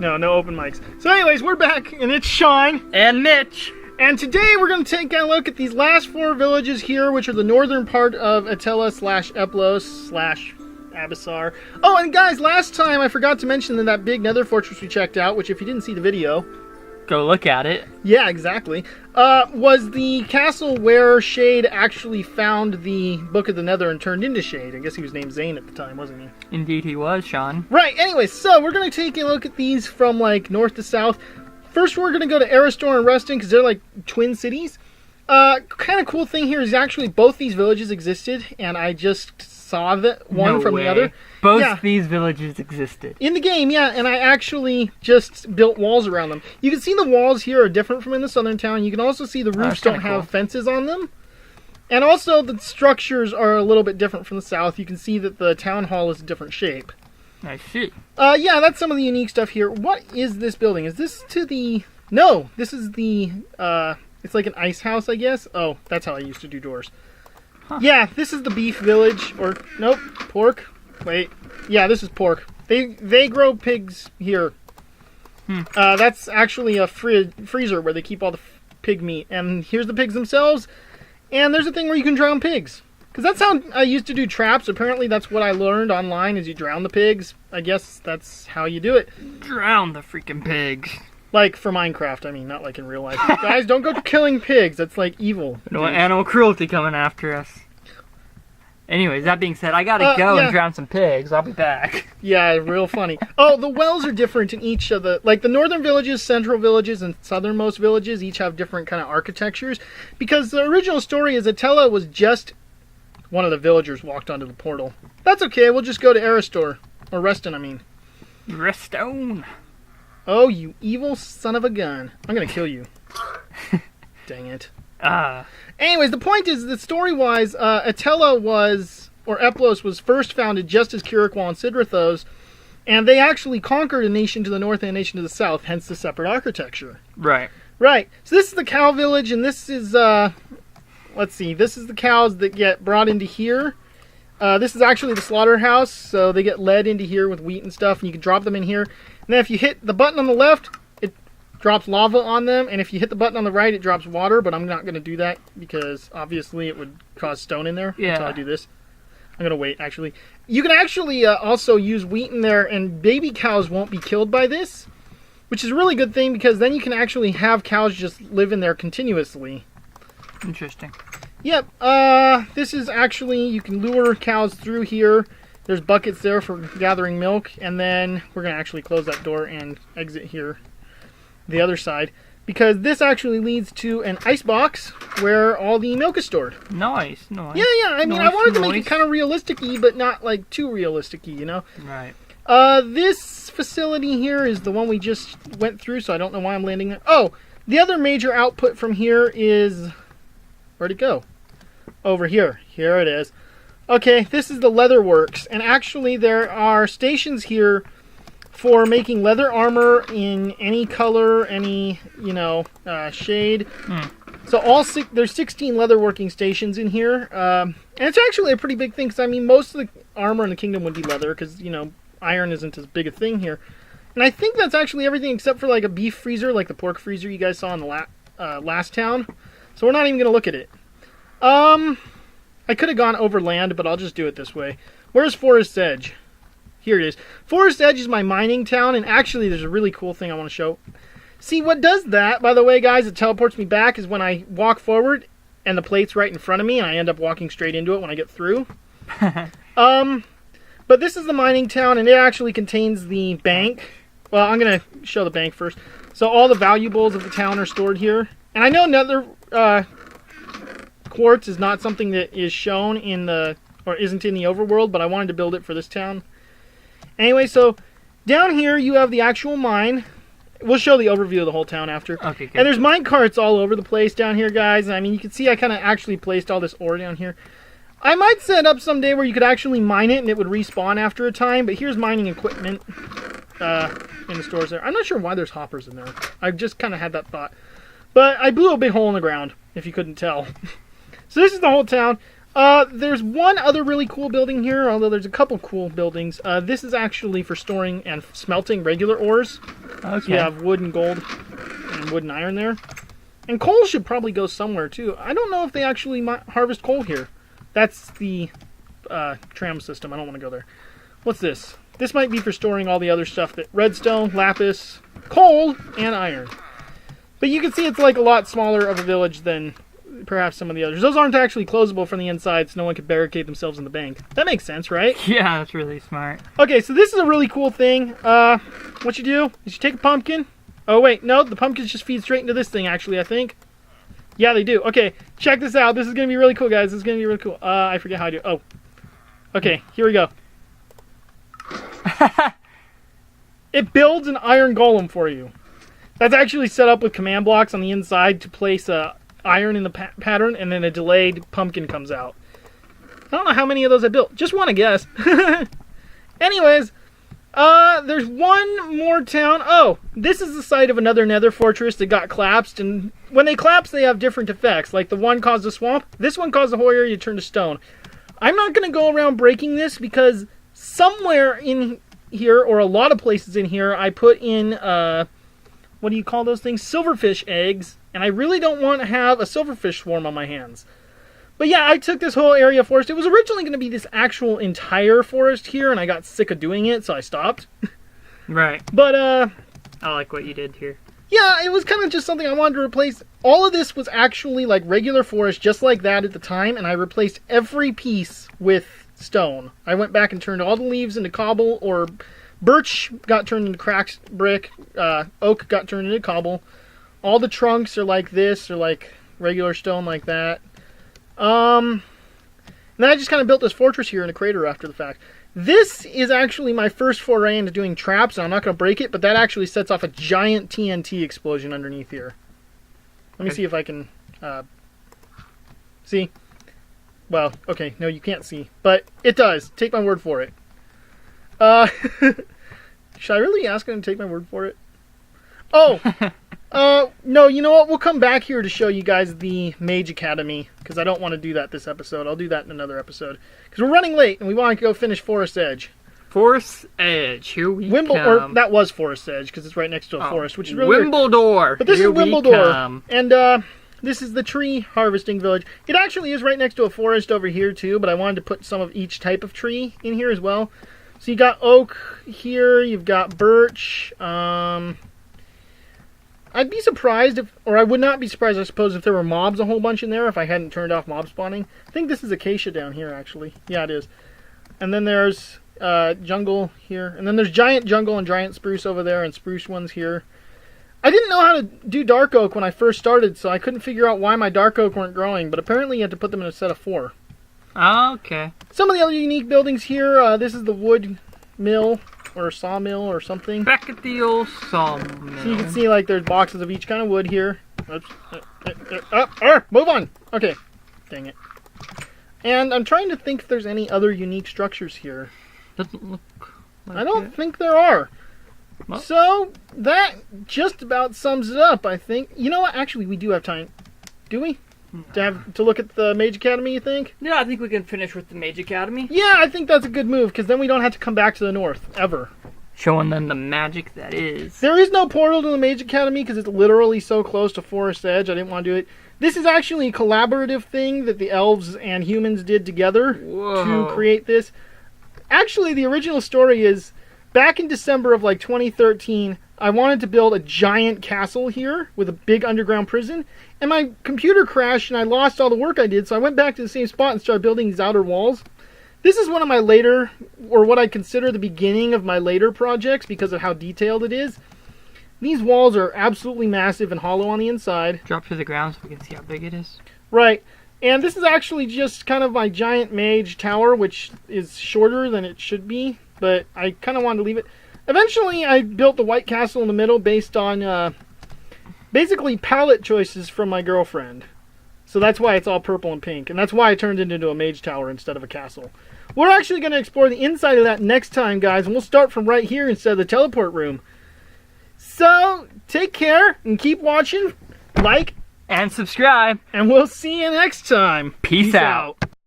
No open mics. So anyways, we're back, and it's Sean. And Mitch. And today we're going to take a look at these last 4 villages here, which are the northern part of Attila / Eplos / Abysar. Oh, and guys, last time I forgot to mention that big nether fortress we checked out, which if you didn't see the video... Go look at it. Yeah, exactly. Was the castle where Shade actually found the Book of the Nether and turned into Shade. I guess he was named Zane at the time, wasn't he? Indeed he was, Sean. Right, anyway, so we're going to take a look at these from, like, north to south. First, we're going to go to Aristor and Reston, because they're, like, twin cities. Kind of cool thing here is actually both these villages existed, and I just saw one from the other. Both these villages existed. In the game, yeah, and I actually just built walls around them. You can see the walls here are different from in the southern town. You can also see the roofs don't have fences on them. And also the structures are a little bit different from the south. You can see that the town hall is a different shape. I see. Yeah, that's some of the unique stuff here. What is this building? Is this to the... No, this is the... It's like an ice house, I guess. Oh, that's how I used to do doors. Huh. Yeah, this is the beef village. Or, nope, pork. Wait. Yeah, this is pork. They grow pigs here. That's actually a freezer where they keep all the pig meat. And here's the pigs themselves. And there's a thing where you can drown pigs. Because that's how I used to do traps. Apparently that's what I learned online, is you drown the pigs. I guess that's how you do it. Drown the freaking pigs. Like, for Minecraft, I mean, not like in real life. Guys, don't go killing pigs. That's, like, evil. No animal cruelty coming after us. Anyways, that being said, I gotta go and drown some pigs. I'll be back. Yeah, real funny. Oh, the wells are different in each of the... Like, the northern villages, central villages, and southernmost villages each have different kind of architectures. Because the original story is Attila was just... One of the villagers walked onto the portal. That's okay, we'll just go to Aristor. Or Reston, I mean. Reston. Oh, you evil son of a gun. I'm gonna kill you. Dang it. Anyways, the point is that story-wise, Attila was, or Eplos was first founded just as Kirikwa and Sidrathos, and they actually conquered a nation to the north and a nation to the south, hence the separate architecture. Right. Right. So this is the cow village, and this is, let's see, this is the cows that get brought into here. This is actually the slaughterhouse, so they get led into here with wheat and stuff, and you can drop them in here. And then if you hit the button on the left, it drops lava on them, and if you hit the button on the right, it drops water, but I'm not going to do that, because obviously it would cause stone in there. Yeah. That's how I do this. I'm going to wait, actually. You can actually also use wheat in there, and baby cows won't be killed by this, which is a really good thing, because then you can actually have cows just live in there continuously. Interesting. Yep, this is actually, you can lure cows through here. There's buckets there for gathering milk, and then we're going to actually close that door and exit here, the other side, because this actually leads to an ice box where all the milk is stored. Nice, nice. Yeah, I mean, I wanted to make it kind of realistic-y, but not, like, too realistic-y, you know? Right. This facility here is the one we just went through, so I don't know why I'm landing there. Oh, the other major output from here is... Where'd it go? Over here. Here it is. Okay, this is the leather works, and actually there are stations here for making leather armor in any color, any, shade. So there's 16 leather working stations in here, and it's actually a pretty big thing, because I mean, most of the armor in the kingdom would be leather, because, iron isn't as big a thing here. And I think that's actually everything except for, like, a beef freezer, like the pork freezer you guys saw in the last town. So we're not even going to look at it. I could have gone overland, but I'll just do it this way. Where's Forest Edge? Here it is. Forest Edge is my mining town, and actually there's a really cool thing I want to show. See, what does that, by the way, guys, it teleports me back, is when I walk forward, and the plate's right in front of me, and I end up walking straight into it when I get through. But this is the mining town, and it actually contains the bank. Well, I'm going to show the bank first. So all the valuables of the town are stored here. And I know nether quartz is not something that is shown in the, or isn't in the overworld, but I wanted to build it for this town. Anyway, so down here you have the actual mine. We'll show the overview of the whole town after. Okay, good. And there's mine carts all over the place down here, guys. I mean, you can see I kind of actually placed all this ore down here. I might set up someday where you could actually mine it and it would respawn after a time, but here's mining equipment in the stores there. I'm not sure why there's hoppers in there. I just kind of had that thought. But I blew a big hole in the ground, if you couldn't tell. So this is the whole town. There's one other really cool building here, although there's a couple cool buildings. This is actually for storing and smelting regular ores. Okay. So you have wood and gold and wood and iron there. And coal should probably go somewhere, too. I don't know if they actually harvest coal here. That's the tram system. I don't want to go there. What's this? This might be for storing all the other stuff. That redstone, lapis, coal, and iron. But you can see it's like a lot smaller of a village than perhaps some of the others. Those aren't actually closable from the inside, so no one could barricade themselves in the bank. That makes sense, right? Yeah, that's really smart. Okay, so this is a really cool thing. What you do is you take a pumpkin. Oh, wait, no, the pumpkins just feed straight into this thing, actually, I think. Yeah, they do. Okay, check this out. This is going to be really cool, guys. This is going to be really cool. I forget how I do it. Oh. Okay, here we go. It builds an iron golem for you. That's actually set up with command blocks on the inside to place iron in the pattern, and then a delayed pumpkin comes out. I don't know how many of those I built. Just want to guess. Anyways, there's one more town. Oh, this is the site of another nether fortress that got collapsed, and when they collapse, they have different effects. Like the one caused a swamp, this one caused the whole area to turn to stone. I'm not going to go around breaking this because somewhere in here, or a lot of places in here, I put in, what do you call those things? Silverfish eggs, and I really don't want to have a silverfish swarm on my hands. But yeah, I took this whole area of forest. It was originally going to be this actual entire forest here, and I got sick of doing it, so I stopped. Right. But, I like what you did here. Yeah, it was kind of just something I wanted to replace. All of this was actually like regular forest, just like that at the time, and I replaced every piece with stone. I went back and turned all the leaves into cobble, or birch got turned into cracked brick, oak got turned into cobble. All the trunks are like this, or like regular stone like that. And then I just kind of built this fortress here in a crater after the fact. This is actually my first foray into doing traps, and I'm not going to break it, but that actually sets off a giant TNT explosion underneath here. Let me see if I can, see? Well, okay, no, you can't see, but it does. Take my word for it. Should I really ask him to take my word for it? Oh! No, you know what? We'll come back here to show you guys the Mage Academy, because I don't want to do that this episode. I'll do that in another episode. Because we're running late, and we want to go finish Forest Edge. Forest Edge, here we come. Or that was Forest Edge, because it's right next to a forest, which is really Wimbledore. Weird. But this is Wimbledore. And, this is the tree harvesting village. It actually is right next to a forest over here, too, but I wanted to put some of each type of tree in here as well. So you got oak here, you've got birch, I'd be surprised if, or I would not be surprised, I suppose, if there were mobs a whole bunch in there if I hadn't turned off mob spawning. I think this is acacia down here, actually. Yeah, it is. And then there's jungle here. And then there's giant jungle and giant spruce over there and spruce ones here. I didn't know how to do dark oak when I first started, so I couldn't figure out why my dark oak weren't growing, but apparently you had to put them in a set of 4. Okay. Some of the other unique buildings here, this is the wood mill, or sawmill, or something. Back at the old sawmill. So you can see, like, there's boxes of each kind of wood here. Oops. Move on! Okay. Dang it. And I'm trying to think if there's any other unique structures here. Doesn't look like I don't think there are. Well. So, that just about sums it up, I think. You know what? Actually, we do have time. Do we? To look at the Mage Academy, you think? Yeah, I think we can finish with the Mage Academy. Yeah, I think that's a good move, because then we don't have to come back to the north, ever. Showing them the magic that is. There is no portal to the Mage Academy, because it's literally so close to Forest Edge. I didn't want to do it. This is actually a collaborative thing that the elves and humans did together to create this. Actually, the original story is, back in December of, like, 2013... I wanted to build a giant castle here with a big underground prison, and my computer crashed and I lost all the work I did, so I went back to the same spot and started building these outer walls. This is one of my later, or what I consider the beginning of my later projects because of how detailed it is. These walls are absolutely massive and hollow on the inside. Drop to the ground so we can see how big it is. Right. And this is actually just kind of my giant mage tower, which is shorter than it should be, but I kind of wanted to leave it. Eventually, I built the White Castle in the middle based on, basically palette choices from my girlfriend. So that's why it's all purple and pink, and that's why I turned it into a mage tower instead of a castle. We're actually going to explore the inside of that next time, guys, and we'll start from right here instead of the teleport room. So, take care, and keep watching, like, and subscribe, and we'll see you next time. Peace out.